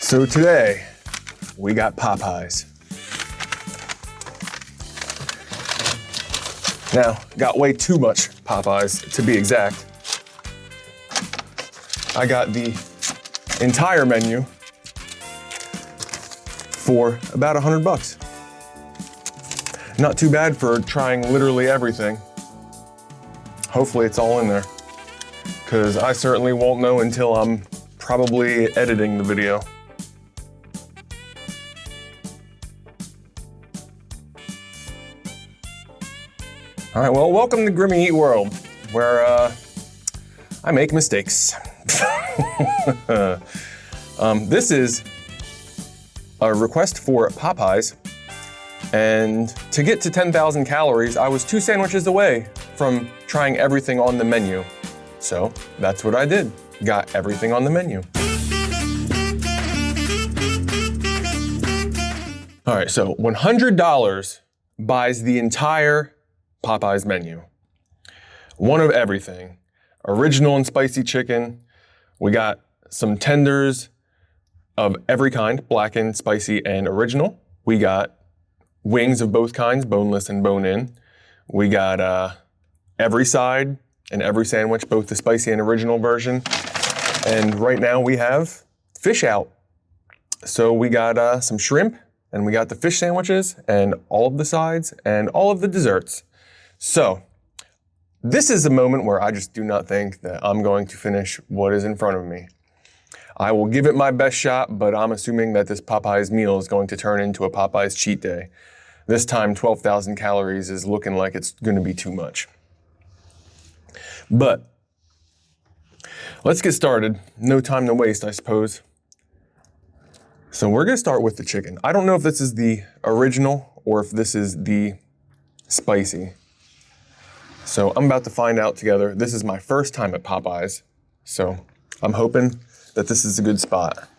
So today, we got Popeyes. Now, got way too much Popeyes, to be exact. I got the entire menu for about $100. Not too bad for trying literally everything. Hopefully it's all in there, because I certainly won't know until I'm probably editing the video. All right, well, welcome to grimmyeatworld, where I make mistakes. This is a request for Popeyes, and to get to 10,000 calories, I was 2 sandwiches away from trying everything on the menu. So that's what I did, got everything on the menu. All right, so $100 buys the entire Popeyes menu. One of everything. Original and spicy chicken. We got some tenders of every kind, blackened, spicy, and original. We got wings of both kinds, boneless and bone-in. We got every side and every sandwich, both the spicy and original version. And right now we have fish out. So we got some shrimp, and we got the fish sandwiches, and all of the sides, and all of the desserts. So, this is a moment where I just do not think that I'm going to finish what is in front of me. I will give it my best shot, but I'm assuming that this Popeyes meal is going to turn into a Popeyes cheat day. This time, 12,000 calories is looking like it's gonna be too much. But, let's get started. No time to waste, I suppose. So we're gonna start with the chicken. I don't know if this is the original or if this is the spicy. So I'm about to find out together. This is my first time at Popeyes, so I'm hoping that this is a good spot.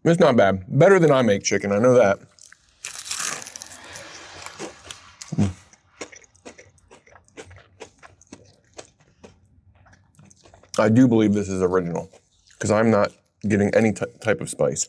It's not bad. Better than I make chicken, I know that. I do believe this is original, because I'm not getting any type of spice.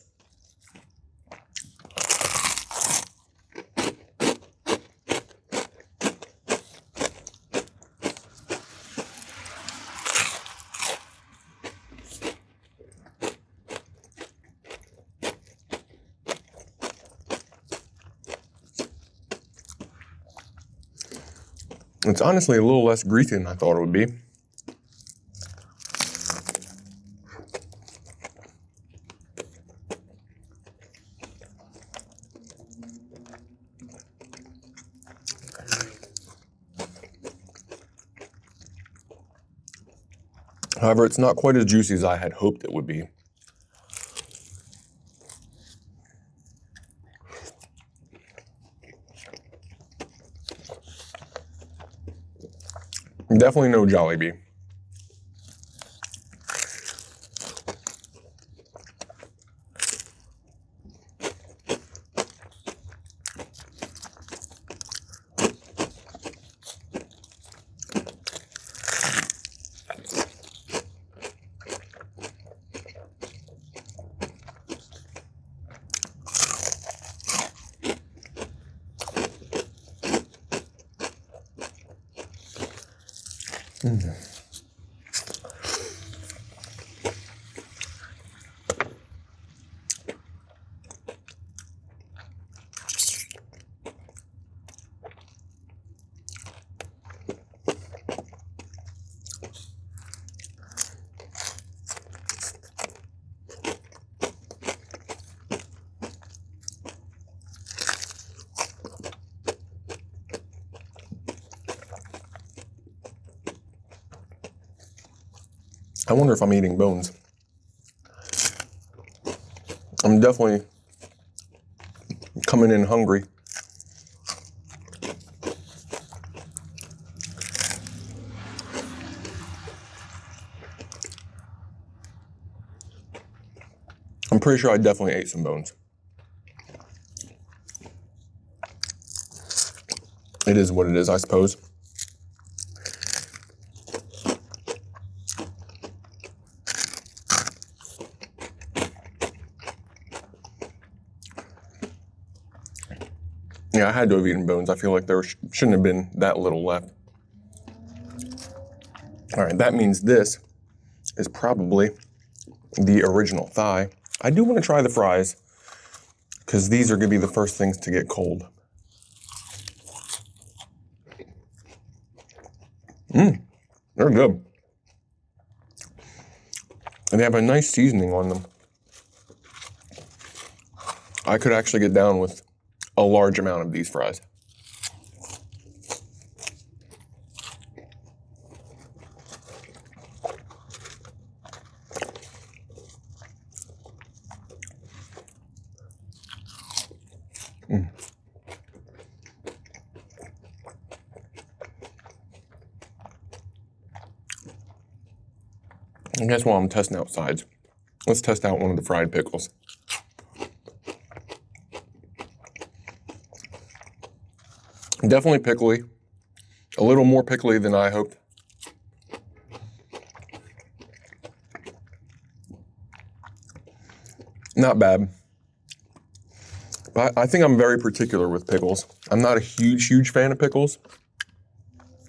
It's honestly a little less greasy than I thought it would be. However, it's not quite as juicy as I had hoped it would be. Definitely no Jollibee. I wonder if I'm eating bones. I'm definitely coming in hungry. I'm pretty sure I definitely ate some bones. It is what it is, I suppose. Yeah, I had to have eaten bones. I feel like there shouldn't have been that little left. All right, that means this is probably the original thigh. I do want to try the fries because these are going to be the first things to get cold. They're good. And they have a nice seasoning on them. I could actually get down with a large amount of these fries. I guess while I'm testing out sides, let's test out one of the fried pickles. Definitely pickly. A little more pickly than I hoped. Not bad. But I think I'm very particular with pickles. I'm not a huge fan of pickles.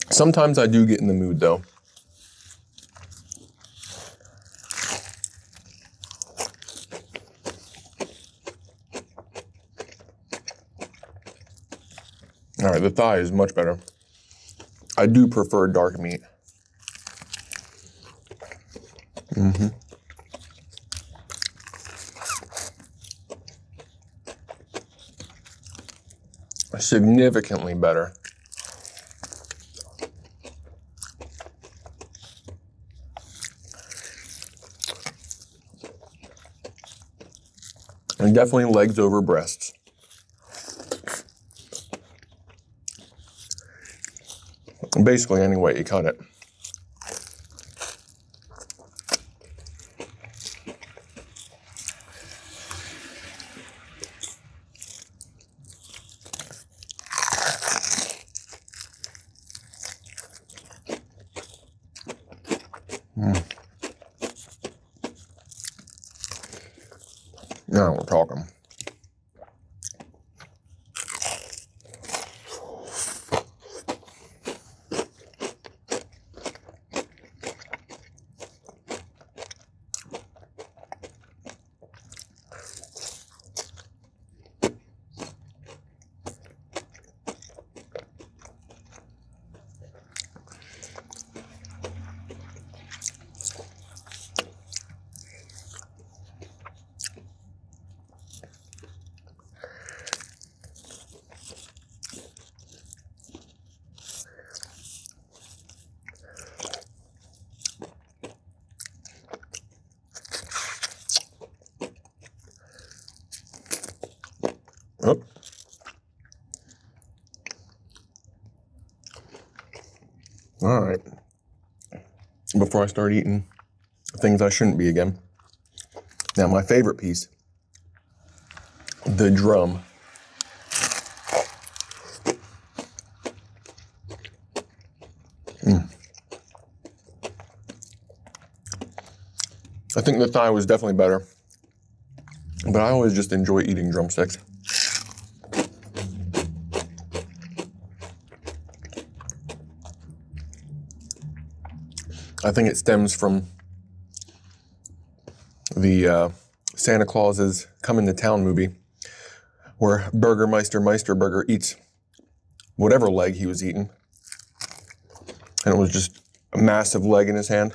Sometimes I do get in the mood though. All right, the thigh is much better. I do prefer dark meat. Significantly better. And definitely legs over breasts. Basically any way you cut it. Now we're talking. Oh. All right. Before I start eating things I shouldn't be again. Now my favorite piece, the drum. I think the thigh was definitely better, but I always just enjoy eating drumsticks. I think it stems from the Santa Claus's Coming to Town movie, where Burgermeister Meisterburger eats whatever leg he was eating, and it was just a massive leg in his hand.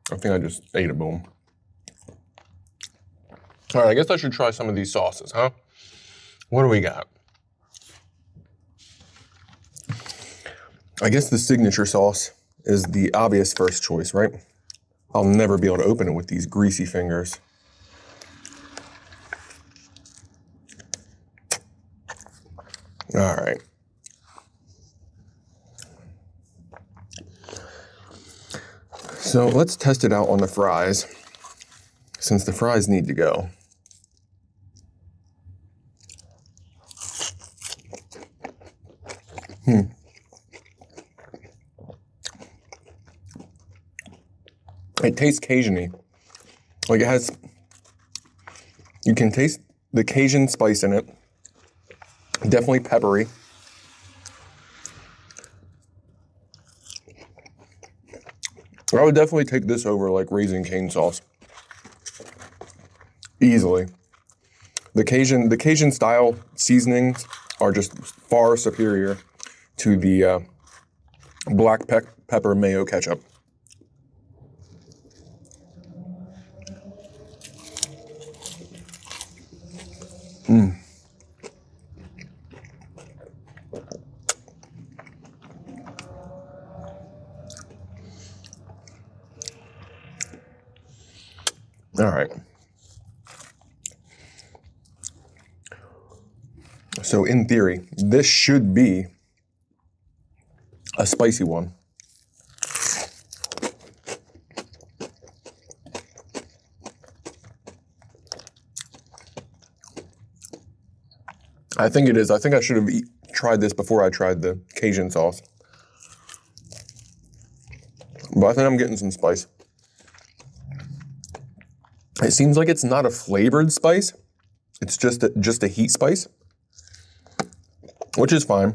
I think I just ate a bone. All right, I guess I should try some of these sauces, huh? What do we got? I guess the signature sauce is the obvious first choice, right? I'll never be able to open it with these greasy fingers. All right. So let's test it out on the fries, since the fries need to go. It tastes Cajun-y. Like it has, you can taste the Cajun spice in it. Definitely peppery. I would definitely take this over like Raising Cane sauce. Easily. The Cajun style seasonings are just far superior to the black pepper mayo ketchup. All right. So in theory, this should be a spicy one. I think it is. I think I should have tried this before I tried the Cajun sauce. But I think I'm getting some spice. It seems like it's not a flavored spice. It's just a heat spice, which is fine.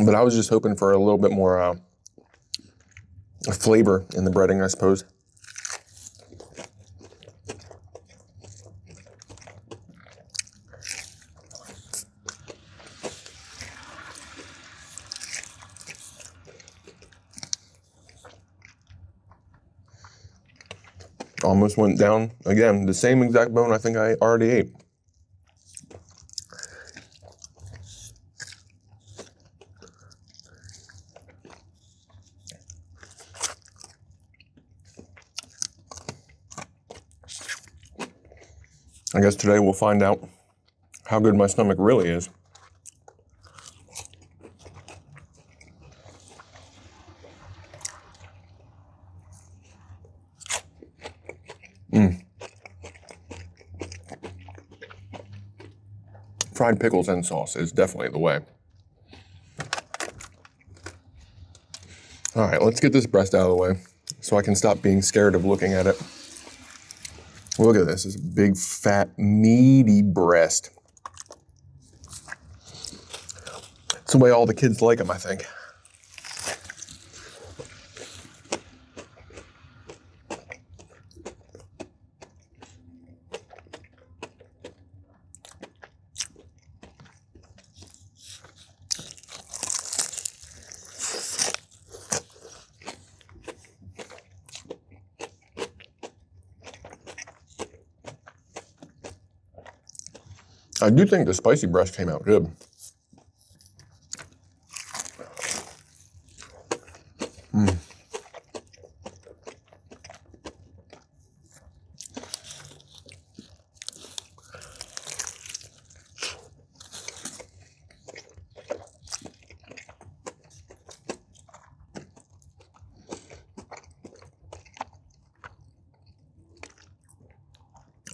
But I was just hoping for a little bit more flavor in the breading, I suppose. Almost went down again, the same exact bone I think I already ate. I guess today we'll find out how good my stomach really is. Fried pickles and sauce is definitely the way. All right, let's get this breast out of the way so I can stop being scared of looking at it. Look at this, it's a big, fat, meaty breast. It's the way all the kids like them, I think. I do think the spicy breast came out good.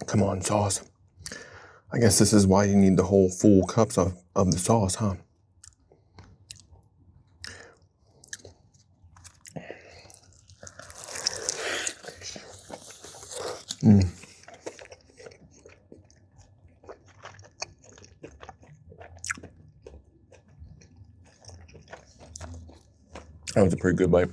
Come on, sauce. I guess this is why you need the whole full cups of the sauce, huh? That was a pretty good bite.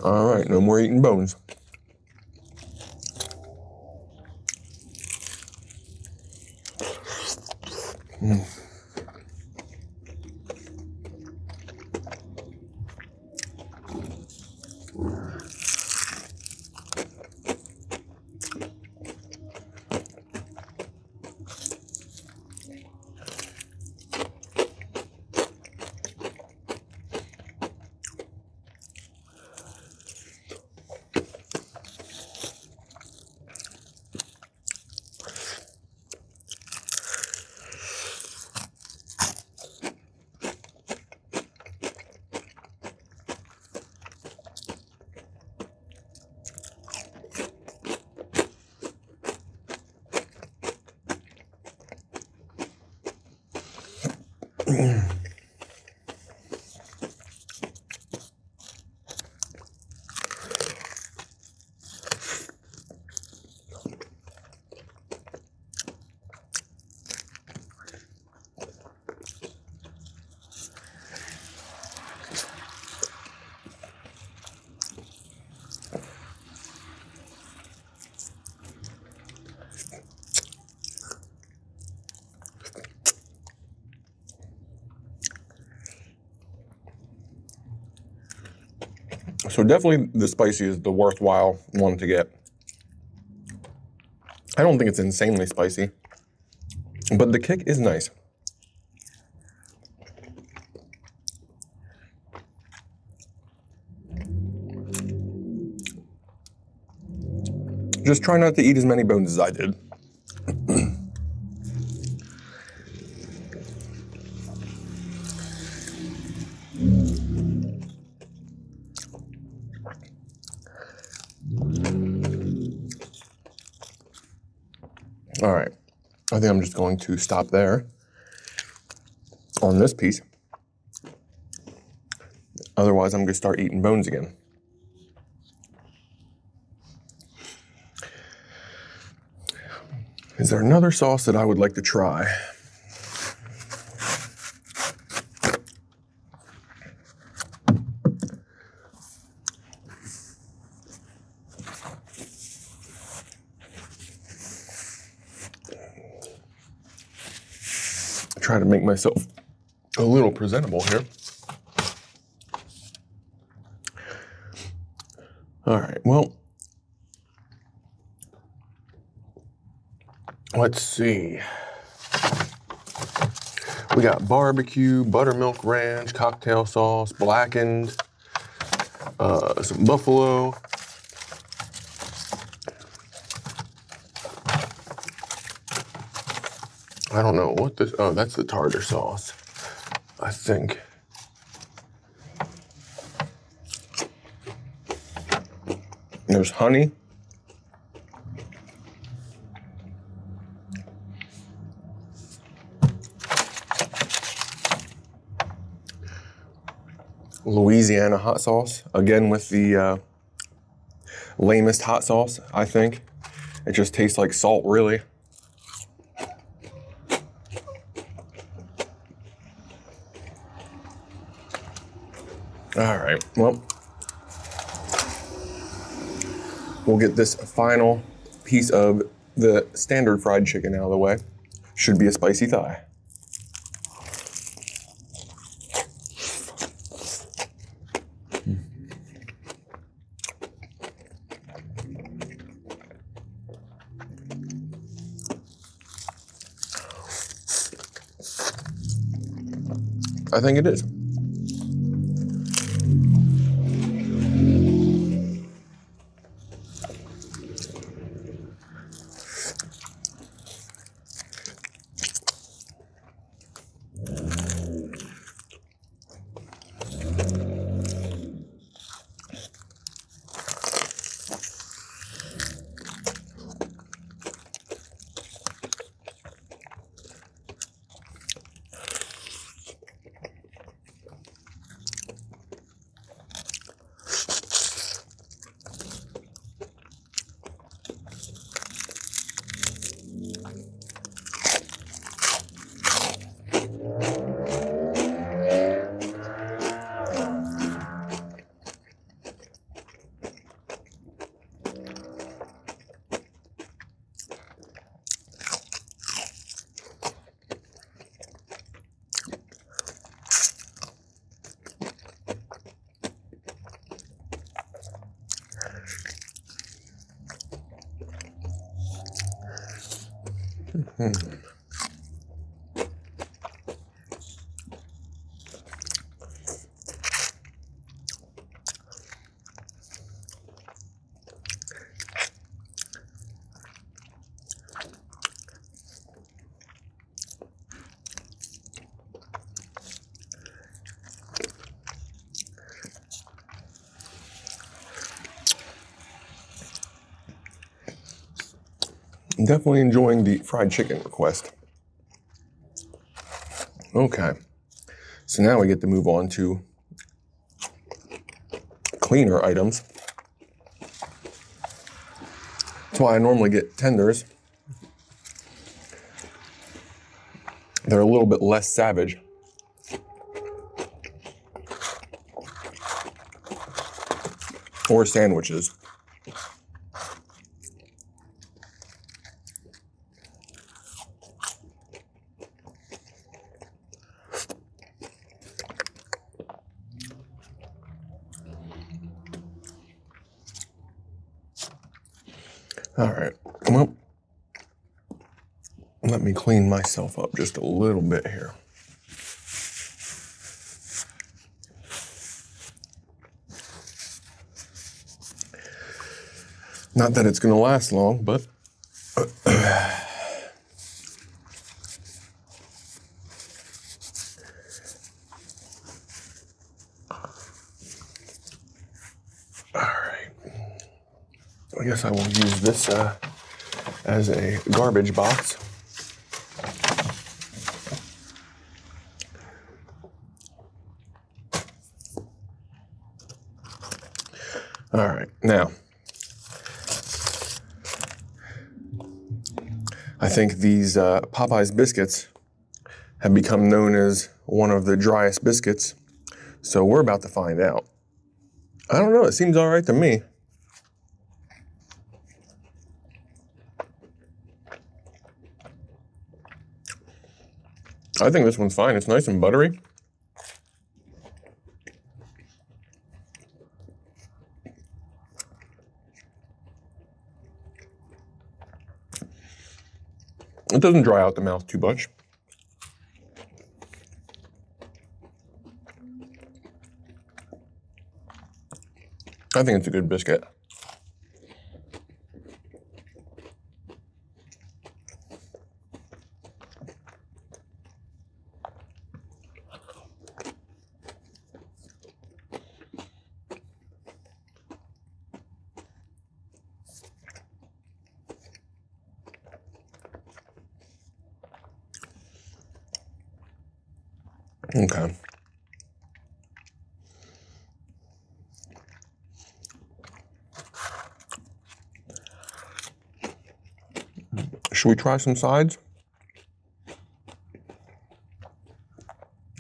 All right, no more eating bones. So definitely the spicy is the worthwhile one to get. I don't think it's insanely spicy, but the kick is nice. Just try not to eat as many bones as I did. All right, I think I'm just going to stop there on this piece. Otherwise, I'm gonna start eating bones again. Is there another sauce that I would like to try? Try to make myself a little presentable here. All right, well, let's see. We got barbecue, buttermilk ranch, cocktail sauce, blackened, some buffalo. I don't know what this, oh, that's the tartar sauce, I think. There's honey. Louisiana hot sauce, again with the lamest hot sauce, I think. It just tastes like salt, really. All right, well, we'll get this final piece of the standard fried chicken out of the way. Should be a spicy thigh. I think it is. I'm definitely enjoying the fried chicken request. Okay, so now we get to move on to cleaner items. That's why I normally get tenders. They're a little bit less savage. Or sandwiches. All right, well, let me clean myself up just a little bit here. Not that it's gonna last long, but I guess I will use this as a garbage box. All right, now, I think these Popeyes biscuits have become known as one of the driest biscuits, so we're about to find out. I don't know, it seems all right to me. I think this one's fine. It's nice and buttery. It doesn't dry out the mouth too much. I think it's a good biscuit. Okay. Should we try some sides?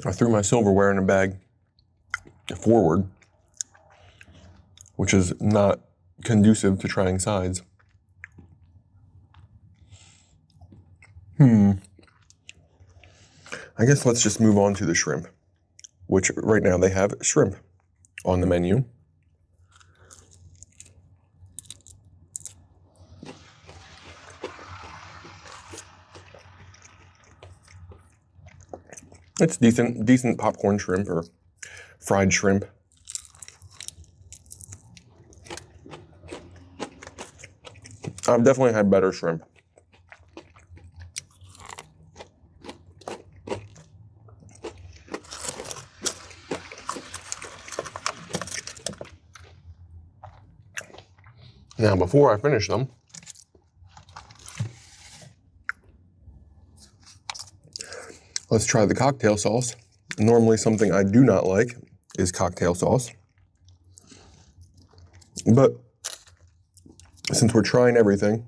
I threw my silverware in a bag forward, which is not conducive to trying sides. I guess let's just move on to the shrimp, which right now they have shrimp on the menu. It's decent popcorn shrimp or fried shrimp. I've definitely had better shrimp. Now, before I finish them, let's try the cocktail sauce. Normally, something I do not like is cocktail sauce. But since we're trying everything,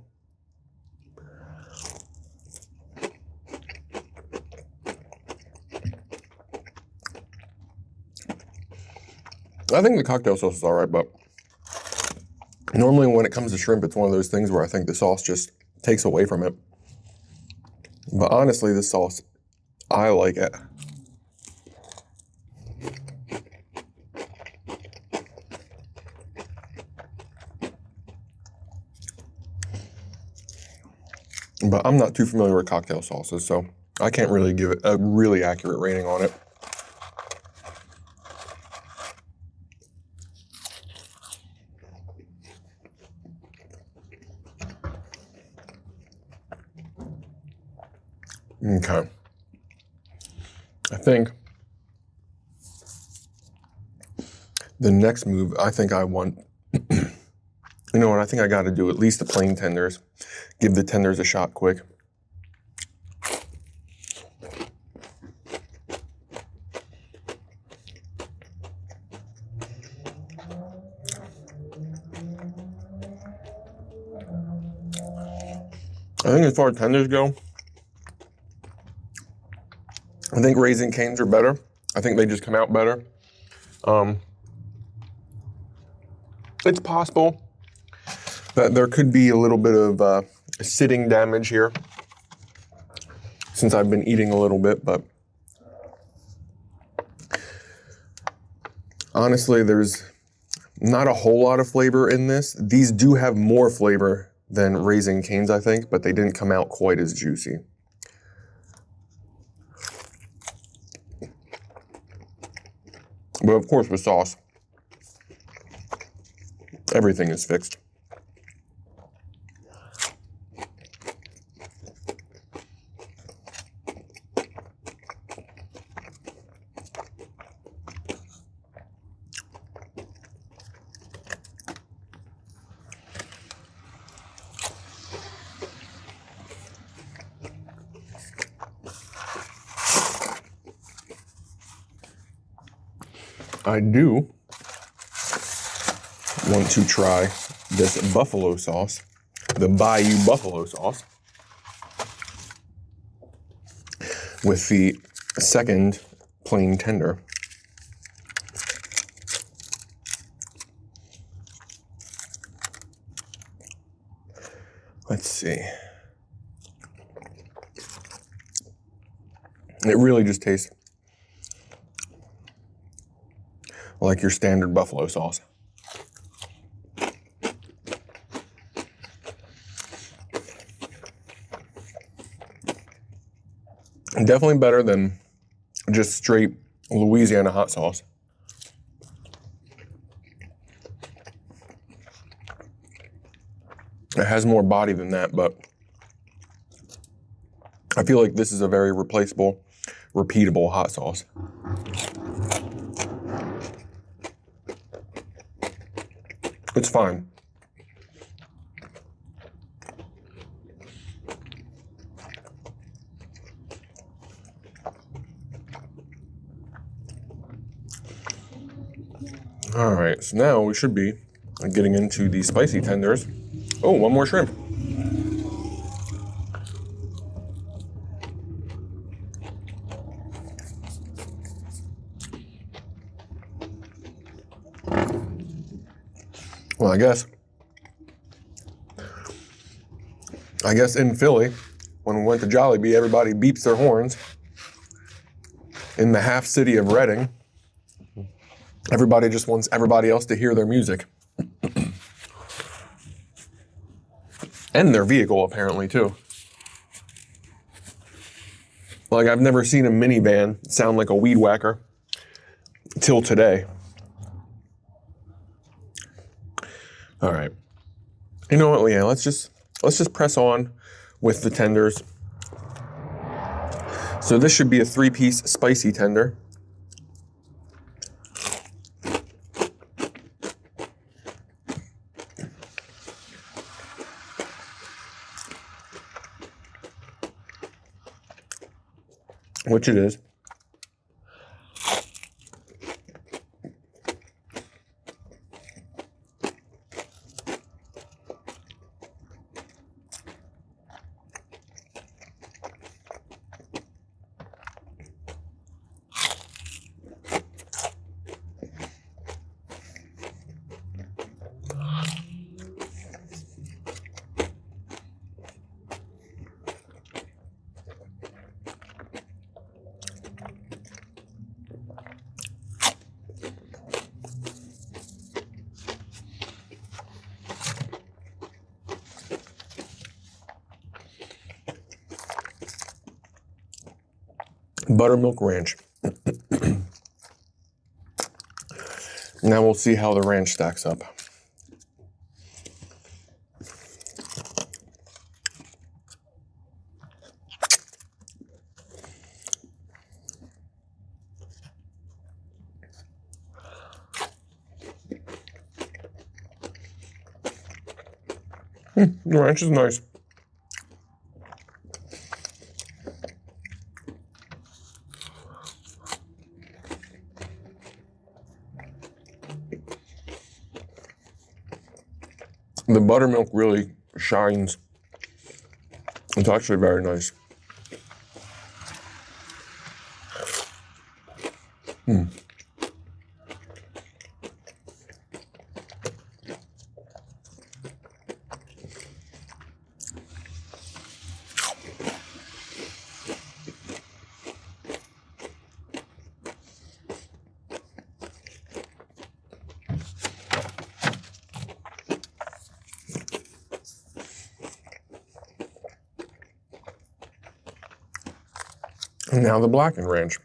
I think the cocktail sauce is all right, but normally when it comes to shrimp, it's one of those things where I think the sauce just takes away from it. But honestly, this sauce, I like it. but I'm not too familiar with cocktail sauces, so I can't really give it a really accurate rating on it. Okay. I think the next move, I think I want, you know what, I think I got to do at least the plain tenders. Give the tenders a shot quick. I think as far as tenders go, I think Raising Cane's are better. I think they just come out better. It's possible that there could be a little bit of sitting damage here since I've been eating a little bit, but honestly, there's not a whole lot of flavor in this. These do have more flavor than Raising Cane's, I think, but they didn't come out quite as juicy. But of course, with sauce, everything is fixed. I do want to try this buffalo sauce, the Bayou buffalo sauce, with the second plain tender. Let's see. It really just tastes like your standard buffalo sauce. Definitely better than just straight Louisiana hot sauce. It has more body than that, but I feel like this is a very replaceable, repeatable hot sauce. It's fine. All right, so now we should be getting into the spicy tenders. Oh, one more shrimp. Well, I guess in Philly, when we went to Jollibee, everybody beeps their horns. In the half city of Reading, everybody just wants everybody else to hear their music. And their vehicle, apparently, too. Like, I've never seen a minivan sound like a weed whacker till today. All right. You know what, Leanne? Let's just press on with the tenders. So this should be a 3-piece spicy tender. Which it is. Buttermilk ranch. Now we'll see how the ranch stacks up. The ranch is nice. The buttermilk really shines. It's actually very nice. And now the blackened ranch.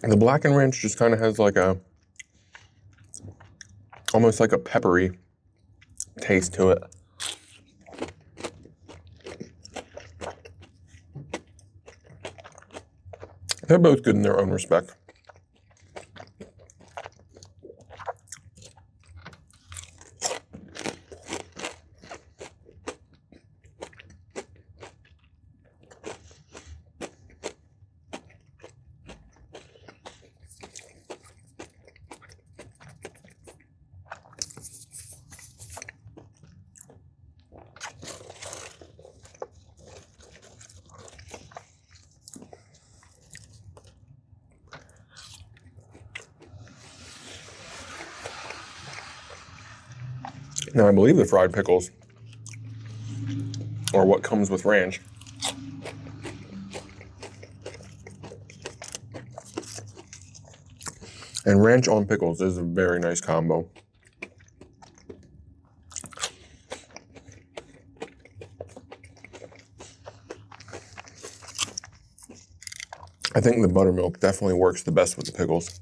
The blackened ranch just kind of has like a, almost like a peppery taste to it. They're both good in their own respect. Now, I believe the fried pickles are what comes with ranch. And ranch on pickles is a very nice combo. I think the buttermilk definitely works the best with the pickles.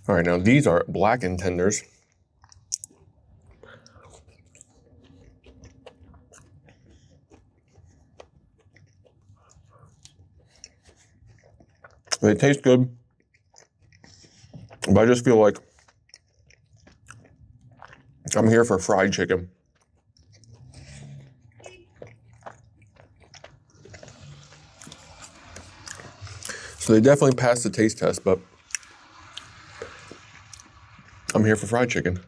All right, now these are blackened tenders. They taste good, but I just feel like I'm here for fried chicken. So they definitely passed the taste test, but I'm here for fried chicken.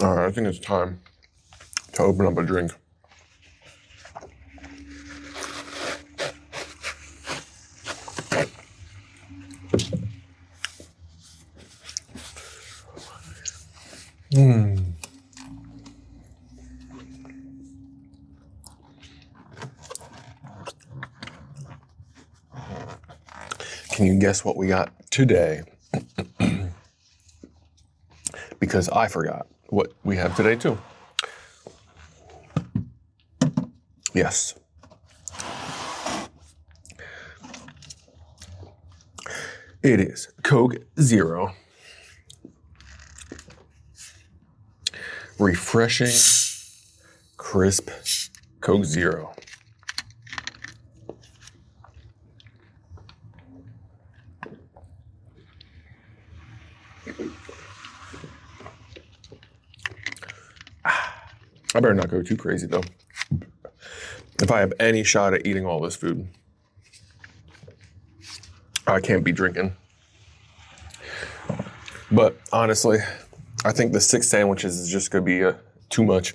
All right, I think it's time to open up a drink. Can you guess what we got today? because I forgot what we have today too. Yes. It is Coke Zero. Refreshing, crisp Coke Zero. I better not go too crazy though. If I have any shot at eating all this food, I can't be drinking. But honestly, I think the 6 sandwiches is just gonna be too much.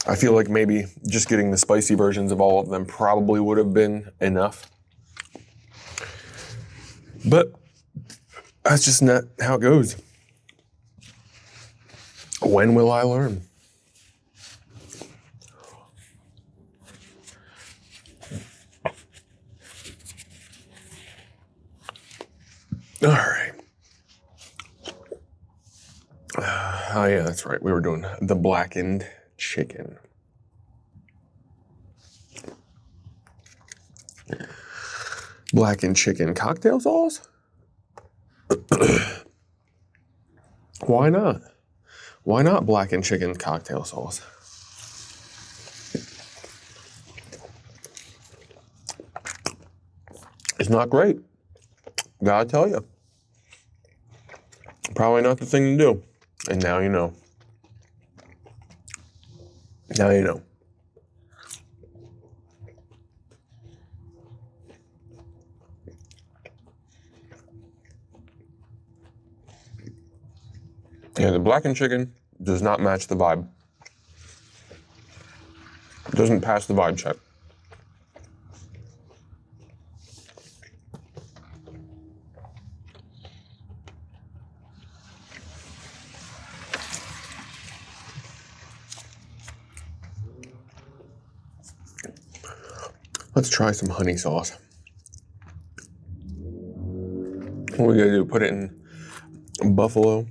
I feel like maybe just getting the spicy versions of all of them probably would have been enough. But that's just not how it goes. When will I learn? All right. Oh yeah, that's right. We were doing the blackened chicken. Blackened chicken cocktail sauce? Why not? Why not blackened chicken cocktail sauce? It's not great. Gotta tell you. Probably not the thing to do. And now you know. Now you know. Yeah, the blackened chicken does not match the vibe. It doesn't pass the vibe check. Let's try some honey sauce. What we gotta do, put it in buffalo.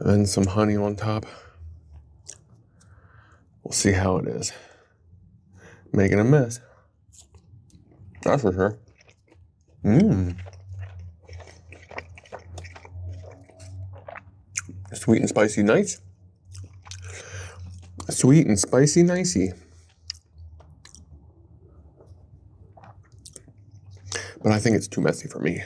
And then some honey on top. We'll see how it is. Making a mess. That's for sure. Sweet and spicy nice. Sweet and spicy nicey. But I think it's too messy for me.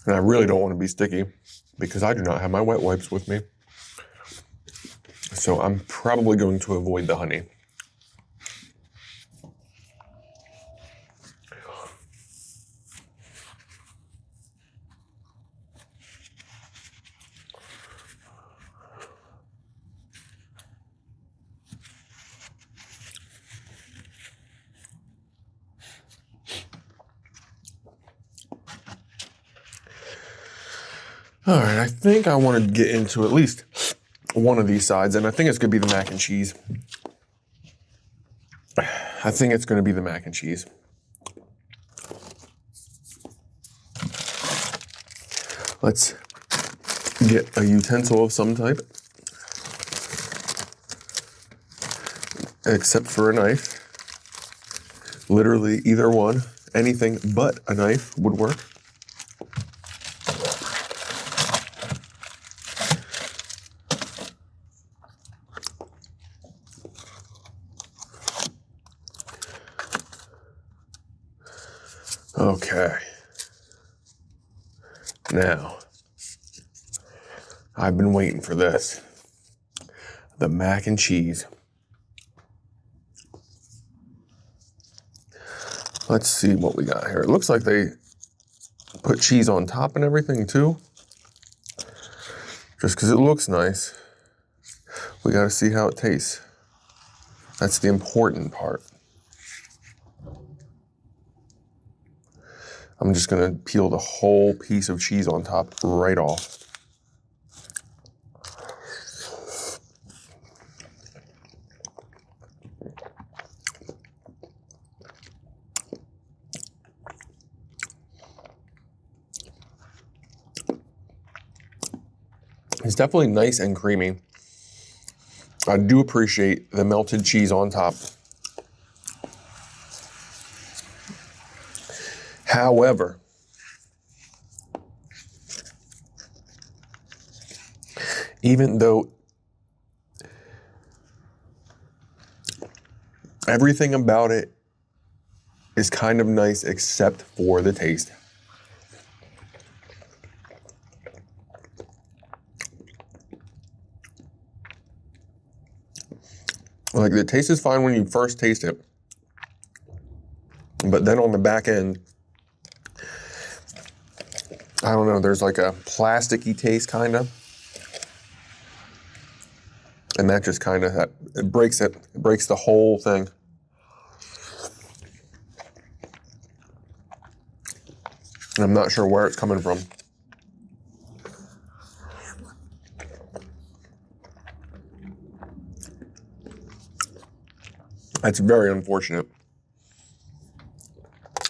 And I really don't want to be sticky because I do not have my wet wipes with me. So I'm probably going to avoid the honey. All right, I think I want to get into at least one of these sides, and I think it's going to be the mac and cheese. I think it's going to be the mac and cheese. Let's get a utensil of some type, except for a knife. Literally either one, anything but a knife would work. Okay. Now, I've been waiting for this. The mac and cheese. Let's see what we got here. It looks like they put cheese on top and everything too. Just because it looks nice. We got to see how it tastes. That's the important part. I'm just gonna peel the whole piece of cheese on top right off. It's definitely nice and creamy. I do appreciate the melted cheese on top. However, even though everything about it is kind of nice except for the taste. Like, the taste is fine when you first taste it, but then on the back end, I don't know, there's like a plasticky taste kind of. And that just kind of, it breaks the whole thing. And I'm not sure where it's coming from. That's very unfortunate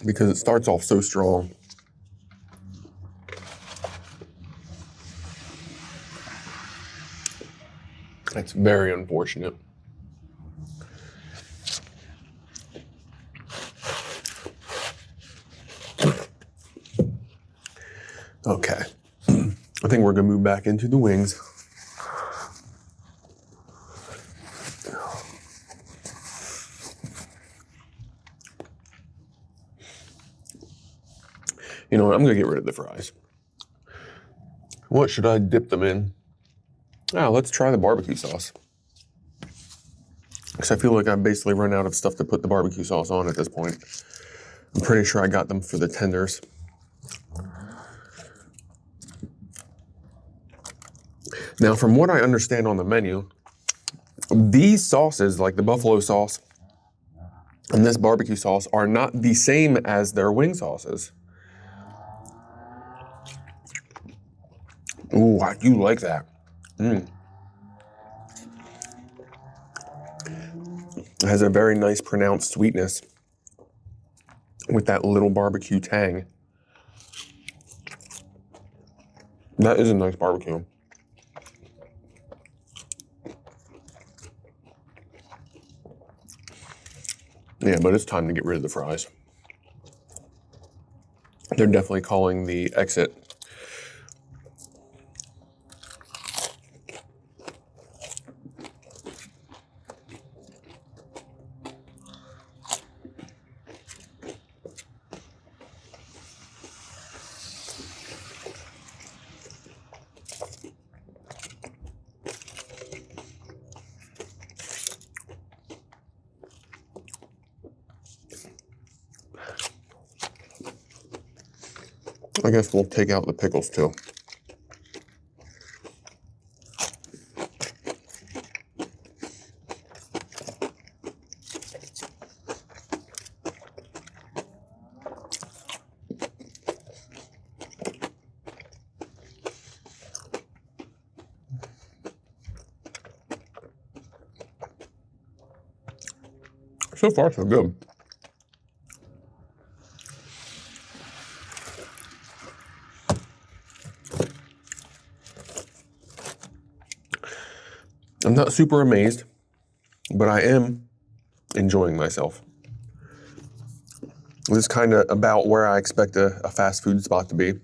because it starts off so strong. It's very unfortunate. Okay, I think we're gonna move back into the wings. You know what, I'm gonna get rid of the fries. What should I dip them in? Ah, let's try the barbecue sauce. Because I feel like I've basically run out of stuff to put the barbecue sauce on at this point. I'm pretty sure I got them for the tenders. Now, from what I understand on the menu, these sauces, like the buffalo sauce and this barbecue sauce, are not the same as their wing sauces. Ooh, I do like that. It has a very nice pronounced sweetness with that little barbecue tang. That is a nice barbecue. Yeah, but it's time to get rid of the fries. They're definitely calling the exit. I guess we'll take out the pickles too. So far, so good. I'm not super amazed, but I am enjoying myself. This is kind of about where I expect a fast food spot to be.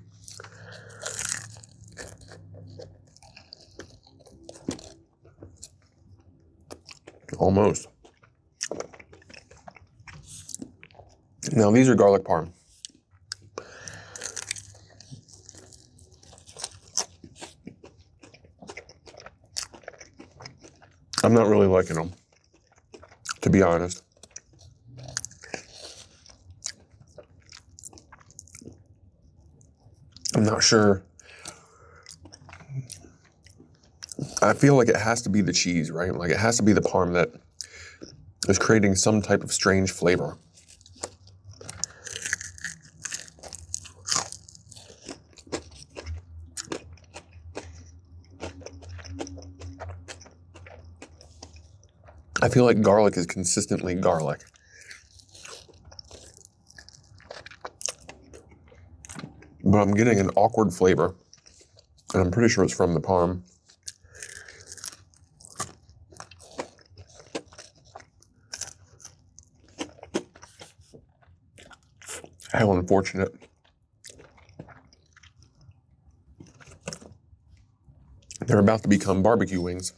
Almost. Now these are garlic parm. I'm not really liking them, to be honest. I'm not sure. I feel like it has to be the cheese, right? Like, it has to be the parm that is creating some type of strange flavor. I feel like garlic is consistently garlic. But I'm getting an awkward flavor. And I'm pretty sure it's from the parm. How unfortunate. They're about to become barbecue wings.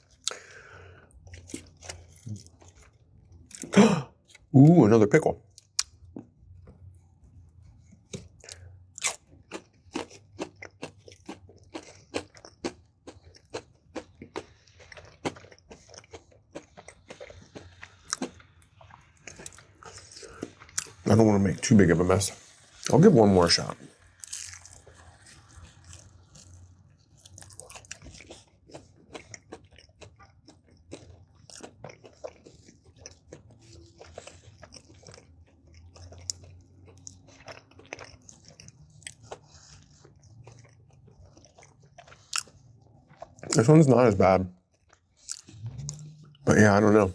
Ooh, another pickle. I don't want to make too big of a mess. I'll give one more shot. This one's not as bad. But yeah, I don't know.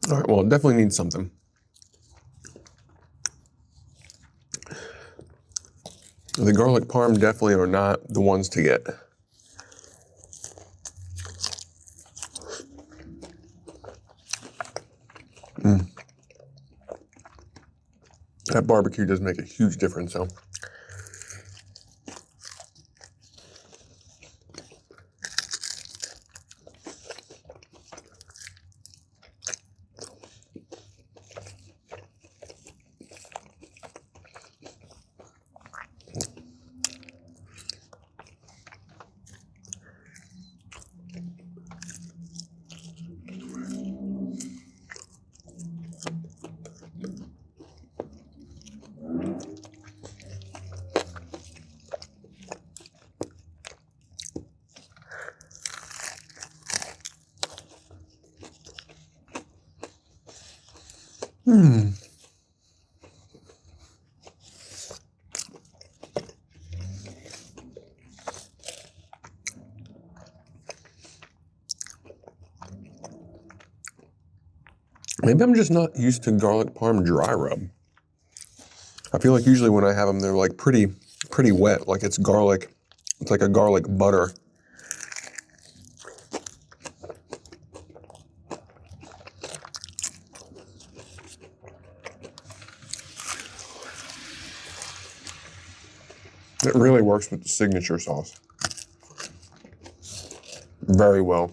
All right, well, it definitely needs something. The garlic parm definitely are not the ones to get. That barbecue does make a huge difference, though. Maybe I'm just not used to garlic parm dry rub. I feel like usually when I have them, they're like pretty wet, like it's garlic. It's like a garlic butter. It really works with the signature sauce. Very well.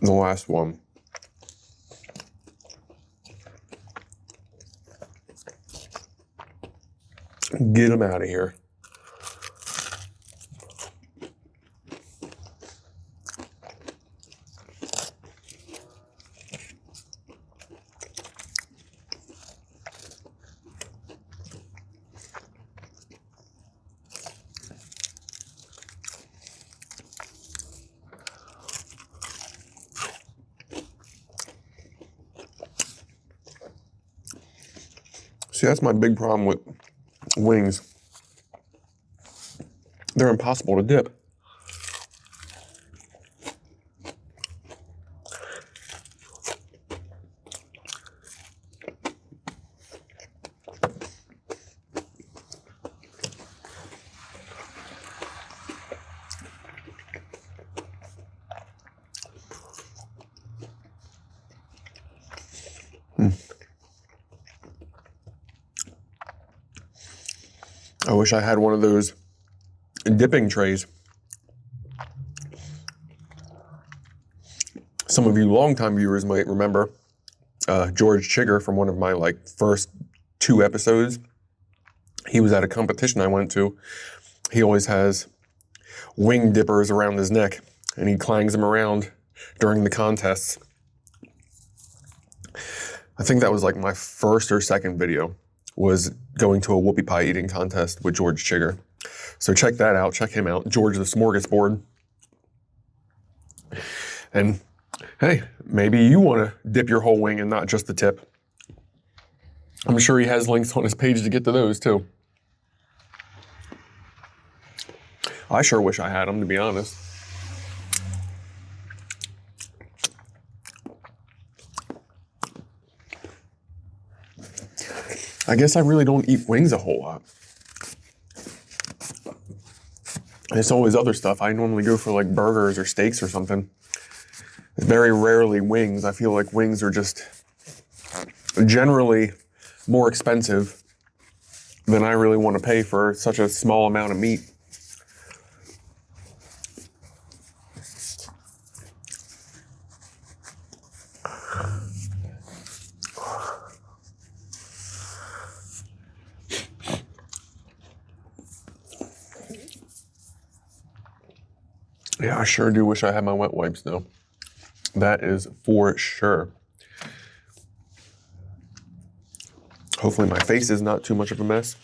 the last one. Get them out of here. See, that's my big problem with wings. They're impossible to dip. I wish I had one of those dipping trays. Some of you longtime viewers might remember George Chigger from one of my first 2 episodes. He was at a competition I went to. He always has wing dippers around his neck, and he clangs them around during the contests. I think that was like my first or second video, was going to a whoopie pie eating contest with George Chigger. So check that out, check him out, George the Smorgasbord. And hey, maybe you want to dip your whole wing and not just the tip. I'm sure he has links on his page to get to those too. I sure wish I had them, to be honest. I guess I really don't eat wings a whole lot. It's always other stuff. I normally go for like burgers or steaks or something. Very rarely wings. I feel like wings are just generally more expensive than I really want to pay for such a small amount of meat. Yeah, I sure do wish I had my wet wipes though. That is for sure. Hopefully my face is not too much of a mess.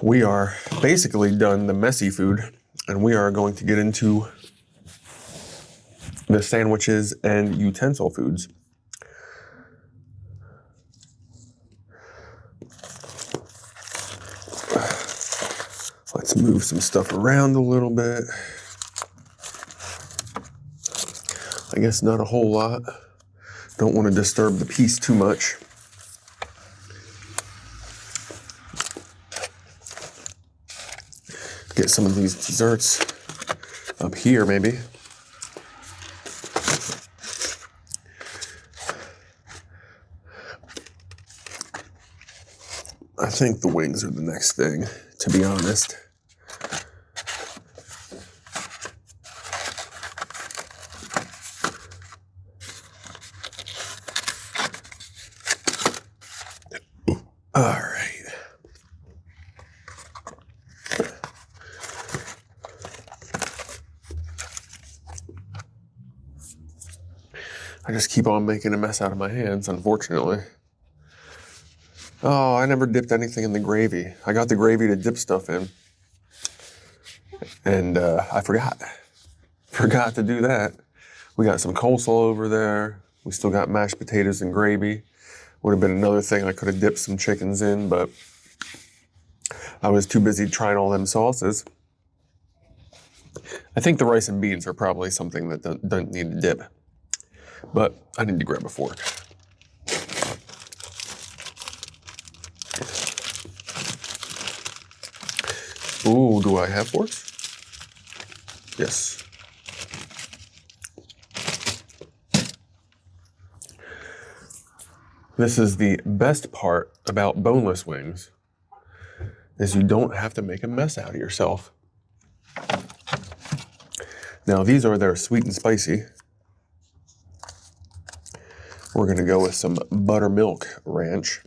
We are basically done the messy food, and we are going to get into the sandwiches and utensil foods. Let's move some stuff around a little bit. I guess not a whole lot. Don't want to disturb the piece too much. Get some of these desserts up here, maybe. I think the wings are the next thing, to be honest. All right. I just keep on making a mess out of my hands, unfortunately. Oh, I never dipped anything in the gravy. I got the gravy to dip stuff in. And I forgot. Forgot to do that. We got some coleslaw over there. We still got mashed potatoes and gravy. Would have been another thing I could have dipped some chickens in, but I was too busy trying all them sauces. I think the rice and beans are probably something that don't need a dip. But I need to grab a fork. Ooh, do I have forks? Yes. This is the best part about boneless wings, is you don't have to make a mess out of yourself. Now these are their sweet and spicy. We're gonna go with some buttermilk ranch.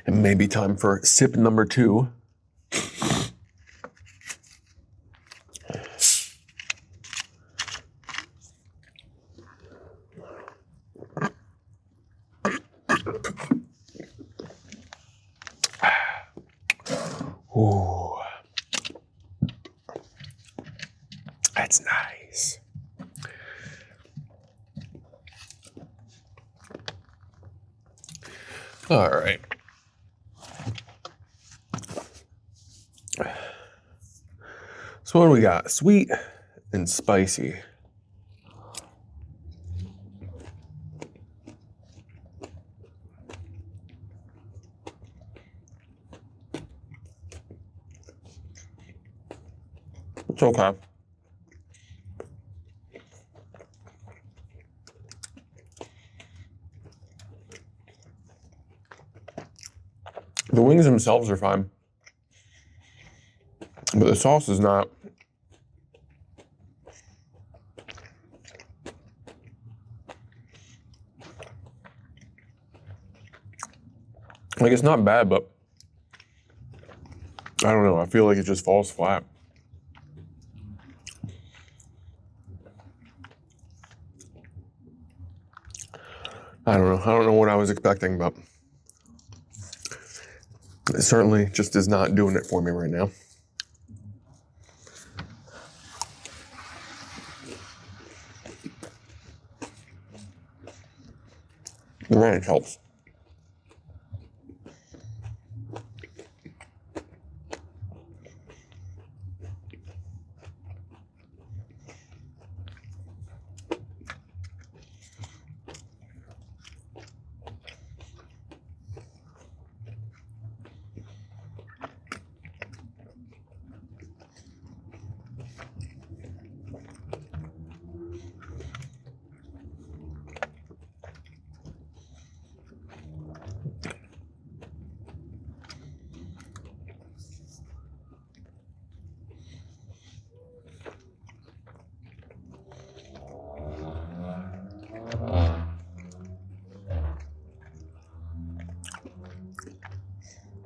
It may be time for sip number 2. Ooh, that's nice. All right. So what do we got? Sweet and spicy. It's okay. The wings themselves are fine, but the sauce is not. Like, it's not bad, but I don't know. I feel like it just falls flat. I don't know. I don't know what I was expecting, but it certainly just is not doing it for me right now. The ranch helps.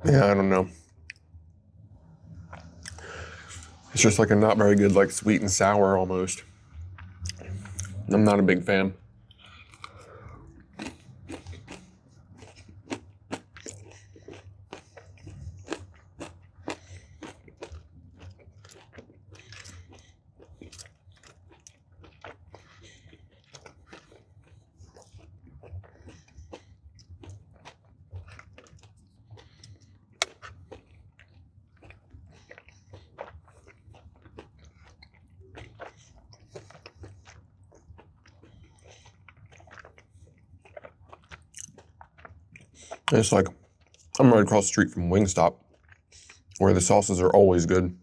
Yeah, I don't know. It's just like a not very good, like, sweet and sour almost. I'm not a big fan. It's like, I'm right across the street from Wingstop, where the sauces are always good.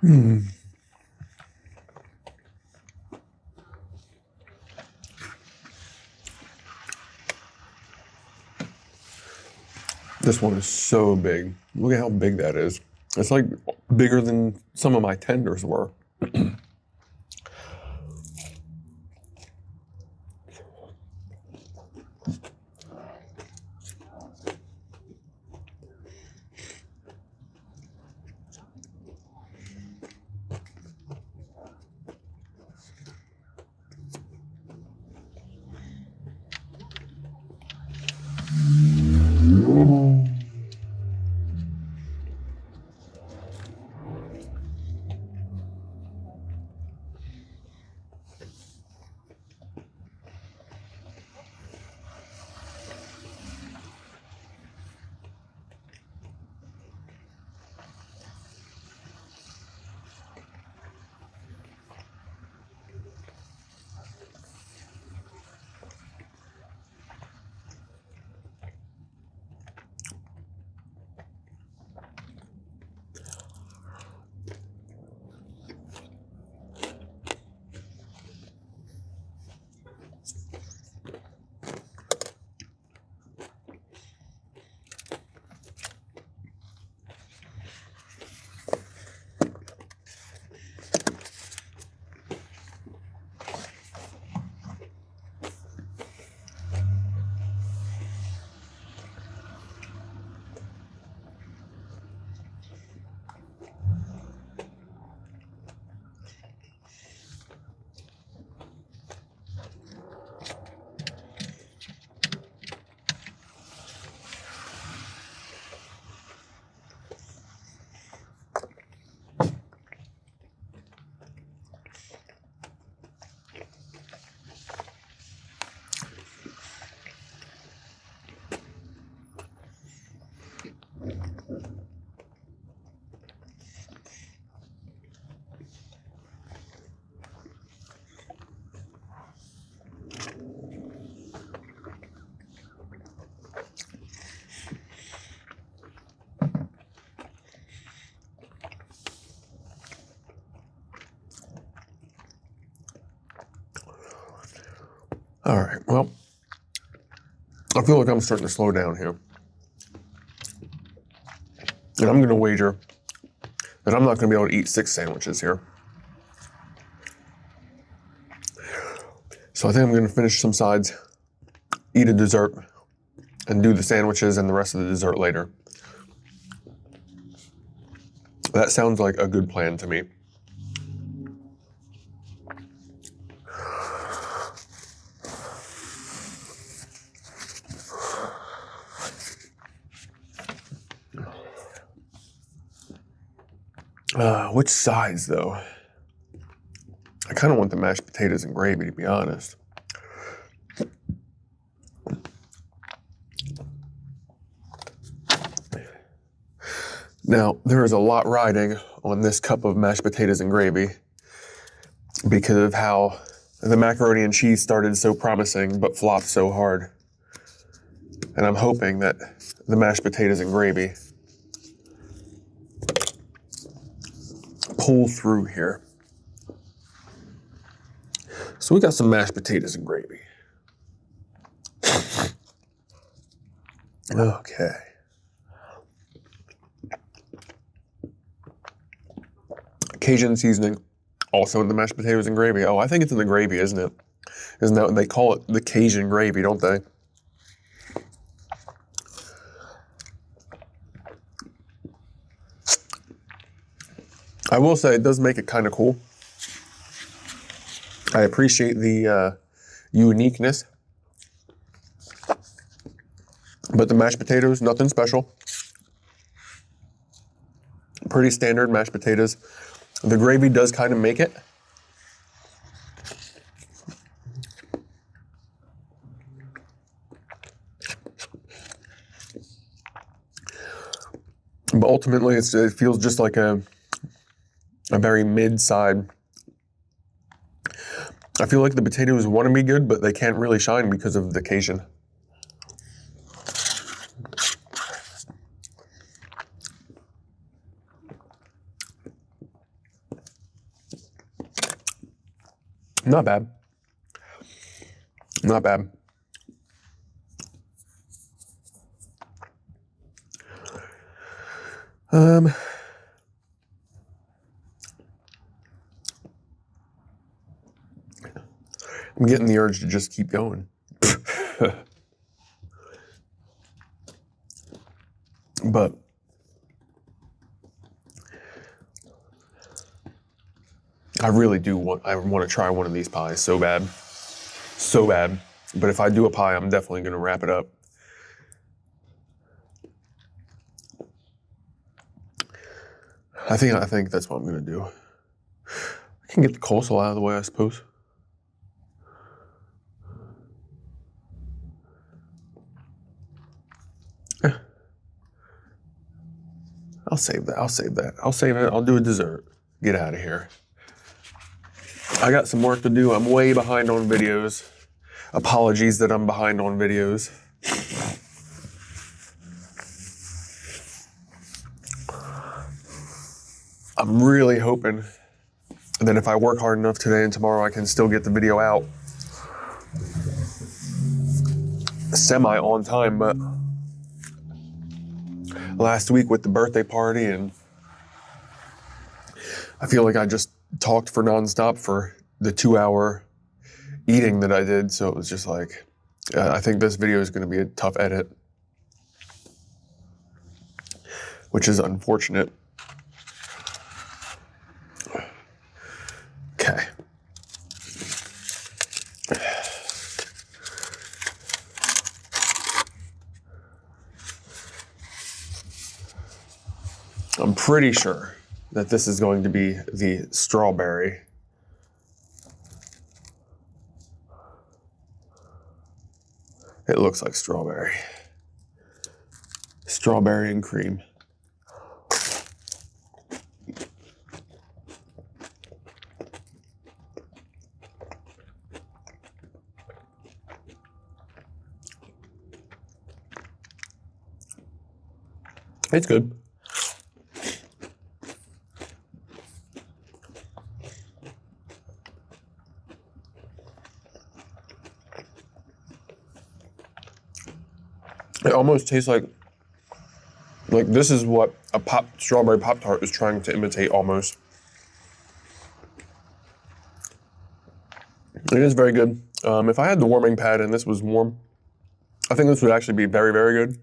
This one is so big. Look at how big that is. It's like bigger than some of my tenders were. All right, well, I feel like I'm starting to slow down here. And I'm gonna wager that I'm not gonna be able to eat 6 sandwiches here. So I think I'm gonna finish some sides, eat a dessert, and do the sandwiches and the rest of the dessert later. That sounds like a good plan to me. Which sides, though? I kind of want the mashed potatoes and gravy, to be honest. Now, there is a lot riding on this cup of mashed potatoes and gravy because of how the macaroni and cheese started so promising but flopped so hard. And I'm hoping that the mashed potatoes and gravy pull through here. So we got some mashed potatoes and gravy. Okay. Cajun seasoning, also in the mashed potatoes and gravy. Oh, I think it's in the gravy, isn't it? Isn't that what they call it? The Cajun gravy, don't they? I will say it does make it kind of cool. I appreciate the uniqueness. But the mashed potatoes, nothing special. Pretty standard mashed potatoes. The gravy does kind of make it. But ultimately, it feels just like a very mid-side. I feel like the potatoes want to be good, but they can't really shine because of the Cajun. Not bad. Not bad. I'm getting the urge to just keep going. But I really do want to try one of these pies so bad. So bad. But if I do a pie, I'm definitely going to wrap it up. I think that's what I'm going to do. I can get the coleslaw out of the way, I suppose. I'll save that. I'll save it. I'll do a dessert. Get out of here. I got some work to do. I'm way behind on videos. Apologies that I'm behind on videos. I'm really hoping that if I work hard enough today and tomorrow, I can still get the video out semi on time, but last week with the birthday party, and I feel like I just talked for nonstop for the 2-hour eating that I did. So it was just like, I think this video is going to be a tough edit, which is unfortunate. Okay. I'm pretty sure that this is going to be the strawberry. It looks like strawberry. Strawberry and cream. It's good. It almost tastes like this is what a strawberry Pop-Tart is trying to imitate almost. It is very good. If I had the warming pad and this was warm, I think this would actually be very, very good.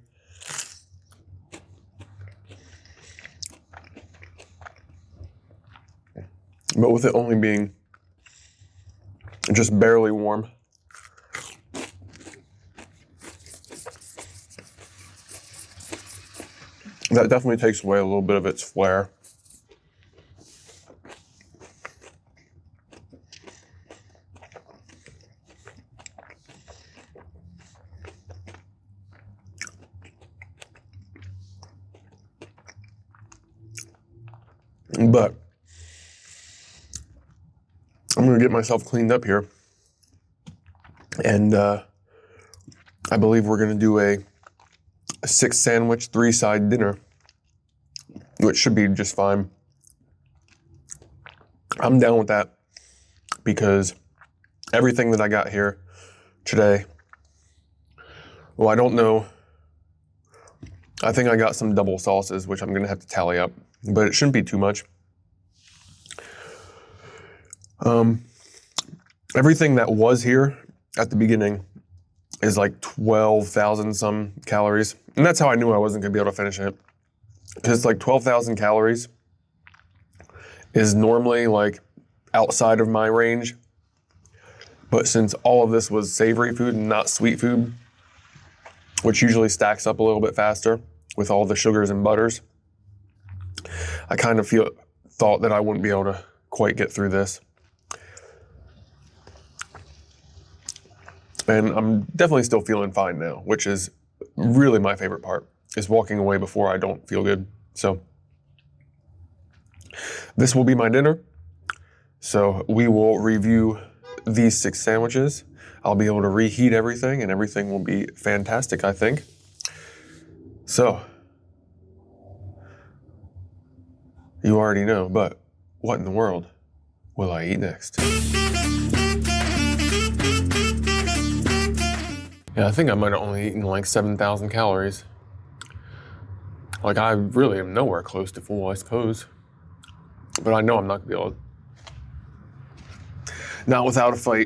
But with it only being just barely warm, that definitely takes away a little bit of its flair. But I'm gonna get myself cleaned up here. And I believe we're gonna do a 6-sandwich, 3-side dinner, which should be just fine. I'm down with that because everything that I got here today, well, I don't know. I think I got some double sauces, which I'm gonna have to tally up, but it shouldn't be too much. Everything that was here at the beginning is like 12,000 some calories. And that's how I knew I wasn't gonna be able to finish it. Because like 12,000 calories is normally like outside of my range. But since all of this was savory food and not sweet food, which usually stacks up a little bit faster with all the sugars and butters, I kind of thought that I wouldn't be able to quite get through this. And I'm definitely still feeling fine now, which is really my favorite part, is walking away before I don't feel good. So this will be my dinner. So we will review these 6 sandwiches. I'll be able to reheat everything and everything will be fantastic, I think. So you already know, but what in the world will I eat next? Yeah, I think I might have only eaten like 7,000 calories. Like, I really am nowhere close to full, I suppose. But I know I'm not gonna be able to. Not without a fight.